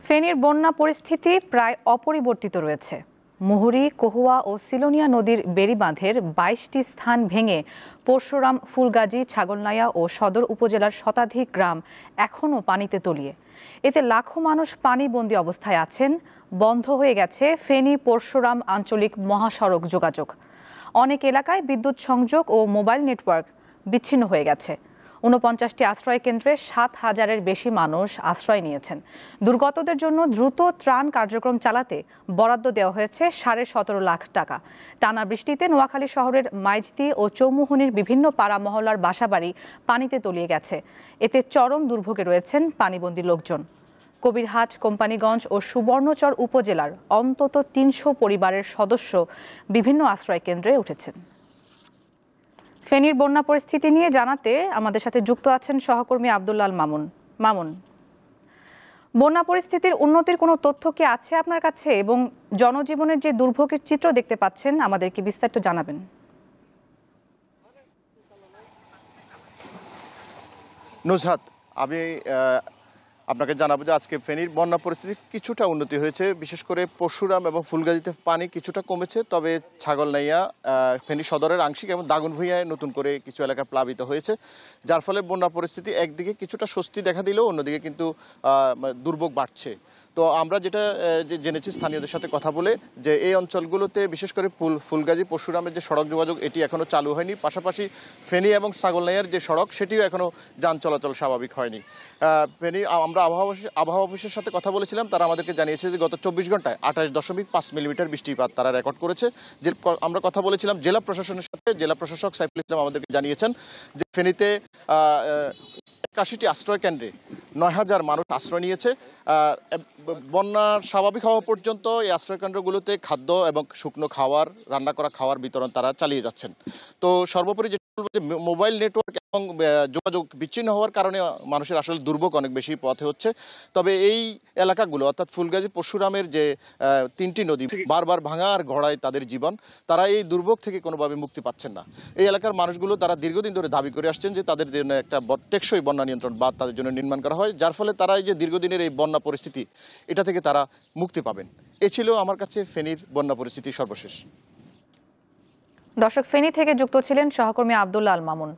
ফেনীর বন্যা পরিস্থিতি প্রায় অপরিবর্তিত রয়েছে। মুহুরী, কহুয়া ও সিলোনিয়া নদীর বেড়িবাঁধের ২২টি স্থান ভেঙে পরশুরাম, ফুলগাজী, ছাগলনাইয়া ও সদর উপজেলার শতাধিক গ্রাম এখনও পানিতে তলিয়ে। এতে লাখো মানুষ পানিবন্দী অবস্থায় আছেন। বন্ধ হয়ে গেছে ফেনী পরশুরাম আঞ্চলিক মহাসড়ক যোগাযোগ। অনেক এলাকায় বিদ্যুৎ সংযোগ ও মোবাইল নেটওয়ার্ক বিচ্ছিন্ন হয়ে গেছে। ৪৯টি আশ্রয় কেন্দ্রে ৭,০০০-এর বেশি মানুষ আশ্রয় নিয়েছেন। দুর্গতদের জন্য দ্রুত ত্রাণ কার্যক্রম চালাতে বরাদ্দ দেওয়া হয়েছে ১৭.৫ লাখ টাকা। টানা বৃষ্টিতে নোয়াখালী শহরের মাইজদি ও চৌমুহনীর বিভিন্ন পাড়া মহল্লার বাসাবাড়ি পানিতে তলিয়ে গেছে। এতে চরম দুর্ভোগে রয়েছেন পানিবন্দী লোকজন। কবিরহাট, কোম্পানীগঞ্জ ও সুবর্ণচর উপজেলার অন্তত ৩০০ পরিবারের সদস্য বিভিন্ন আশ্রয় কেন্দ্রে উঠেছেন। ফেনীর বন্যা পরিস্থিতি নিয়ে জানাতে আমাদের সাথে যুক্ত আছেন সহকর্মী আব্দুল্লাল মামুন। বন্যা পরিস্থিতির উন্নতির কোনো তথ্য কি আছে আপনার কাছে, এবং জনজীবনের যে দুর্ভোগের চিত্র দেখতে পাচ্ছেন আমাদেরকে বিস্তারিত জানাবেন। নুজহাত, আমি আপনাকে জানাবো যে আজকে ফেনীর বন্যা পরিস্থিতি কিছুটা উন্নতি হয়েছে। বিশেষ করে পরশুরাম এবং ফুলগাজীতে পানি কিছুটা কমেছে, তবে ছাগলনাইয়া, ফেনী সদরের আংশিক এবং দাগনভূঞায় নতুন করে কিছু এলাকা প্লাবিত হয়েছে, যার ফলে বন্যা পরিস্থিতি একদিকে কিছুটা স্বস্তি দেখা দিলেও অন্যদিকে কিন্তু দুর্ভোগ বাড়ছে। তো আমরা যেটা জেনেছি স্থানীয়দের সাথে কথা বলে, যে এই অঞ্চলগুলোতে বিশেষ করে ফুলগাজী পরশুরামের যে সড়ক যোগাযোগ এটি এখনও চালু হয়নি। পাশাপাশি ফেনী এবং ছাগলনাইয়ার যে সড়ক সেটিও এখনও যান চলাচল স্বাভাবিক হয়নি। ফেনী আমরা আবহাওয়া অফিসের সাথে কথা বলেছিলাম, তারা আমাদেরকে জানিয়েছে যে গত ২৪ ঘন্টায় ২৮.৫ মিলিমিটার বৃষ্টিপাত তারা রেকর্ড করেছে। যে আমরা কথা বলেছিলাম জেলা প্রশাসনের সাথে, জেলা প্রশাসক সাইফুল ইসলাম আমাদেরকে জানিয়েছেন যে ফেনীতে ৮১টি আশ্রয় কেন্দ্রে ৯,০০০ মানুষ আশ্রয় নিয়েছে। বন্যার স্বাভাবিক হওয়া পর্যন্ত এই আশ্রয় কেন্দ্রগুলোতে খাদ্য এবং শুকনো খাবার, রান্না করা খাবার বিতরণ তারা চালিয়ে যাচ্ছেন। তো সর্বোপরি যেটা বলবো যে মোবাইল নেটওয়ার্ক এবং যোগাযোগ বিচ্ছিন্ন হওয়ার কারণে মানুষের আসলে দুর্ভোগ অনেক বেশি পথে হচ্ছে। তবে এই এলাকাগুলো অর্থাৎ ফুলগাজী, পরশুরামের যে ৩টি নদী বারবার ভাঙা আর গড়ায় তাদের জীবন, তারা এই দুর্ভোগ থেকে কোনোভাবে মুক্তি পাচ্ছেন না। এই এলাকার মানুষগুলো তারা দীর্ঘদিন ধরে দাবি করে আসছেন যে তাদের জন্য একটা টেকসই বন্যা নিয়ন্ত্রণ বাঁধ তাদের জন্য নির্মাণ করা হয়, যার ফলে তারা এই যে দীর্ঘদিনের এই বন্যা পরিস্থিতি এটা থেকে তারা মুক্তি পাবেন। এ ছিল আমার কাছে ফেনীর বন্যা পরিস্থিতি সর্বশেষ। দর্শক, ফেনী থেকে যুক্ত ছিলেন সহকর্মী আব্দুল্লাল মামুন।